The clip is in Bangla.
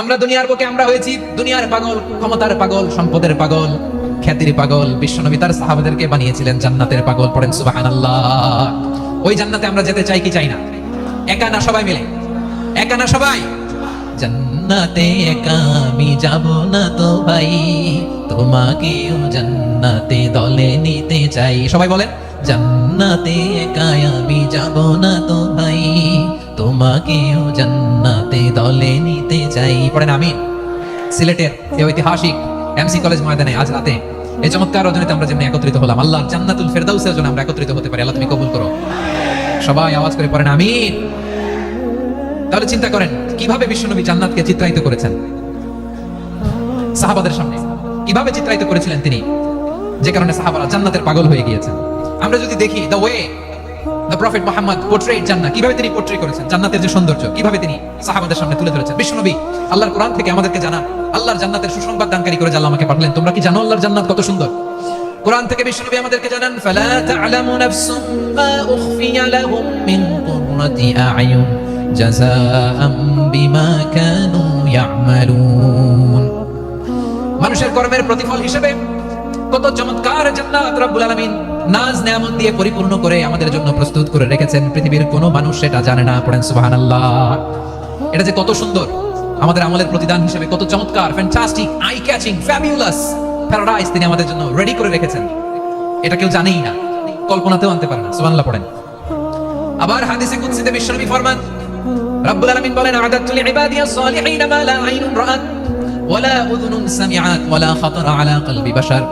আমরা দুনিয়ার বুকে আমরা হয়েছি দুনিয়ার পাগল, ক্ষমতার পাগল, সম্পদের পাগল, খ্যাতির পাগল। বিশ্বনবী তার সাহাবাদেরকে বানিয়েছিলেন জান্নাতের পাগল। পড়েন সুবহানাল্লাহ। ওই জান্নাতে আমরা যেতে চাই কি চাই না? একা না সবাই মিলে? একা না সবাই? জান্নাতে একা আমি যাব না তো ভাই, তোমাকেও জান্নাতে দলে নিতে চাই। সবাই বলেন, জান্নাতে একা আমি যাব না তো ভাই, তোমাকেও জান্নাতে দলে নিতে চাই। পড়েন আমিন। সিলেটের এই ঐতিহাসিক এমসি কলেজ ময়দানে আজ রাতে এই চমৎকার রজনীতে আমরা যেমন একত্রিত হলাম, আল্লাহ জান্নাতুল ফেরদাউসের জন্য আমরা একত্রিত হতে পারি। আল্লাহ তুমি কবুল করো। সবাই আওয়াজ করে পড়েন আমিন। তাহলে চিন্তা করেন কিভাবে বিশ্বনবী জান্নাতকে চিত্রায়িত করেছেন সাহাবাদের সামনে, কিভাবে চিত্রায়িত করেছিলেন তিনি, যে কারণে সাহাবারা জান্নাতের পাগল হয়ে গিয়েছেন। আমরা যদি দেখি the way the prophet Muhammad portrait জান্নাত, কিভাবে তিনি পোর্ট্রে করেছেন জান্নাতের যে সৌন্দর্য, কিভাবে তিনি সাহাবাদের সামনে তুলে ধরেছেন। বিশ্বনবী আল্লাহর কোরআন থেকে আমাদেরকে জানান, আল্লাহর জান্নাতের সুসংবাদ দানকারী করে আল্লাহ আমাকে পাঠালেন। তোমরা কি জানো আল্লাহর জান্নাত কত সুন্দর? কোরআন থেকে বিশ্বনবী আমাদেরকে জানান, ফালা তা'লামু নাফসুম মা উখফিয়া লাহুম মিন কুররাতি আ'য়ুন জাযাআম বিমা কানু ইয়া'মালুন। মানুষের কর্মের প্রতিফল হিসেবে কত চমৎকার জান্নাত রব্বুল আলামিন নাজ নেয়ামত দিয়ে পরিপূর্ণ করে আমাদের জন্য প্রস্তুত করে রেখেছেন। পৃথিবীর কোনো মানুষ সেটা জানে না। পড়েন সুবহানাল্লাহ। এটা যে কত সুন্দর, আমাদের আমলের প্রতিদান হিসেবে কত চমৎকার, fantastic, eye catching, fabulous paradise তিনি আমাদের জন্য রেডি করে রেখেছেন। এটা কেউ জানেই না, কল্পনাতেও আনতে পারে না। সুবহানাল্লাহ পড়েন। আবার হাদিসে কুদসিতে বিশ্বনবী ফরমান, রব্বুল আলামিন বলেন, আ'দাতু লিইবাদিয়াস সালিহিন মা লা আইনুন রাআত ওয়ালা উযুনুন সামিআত ওয়ালা খাতারা আলা কলবি বাশার।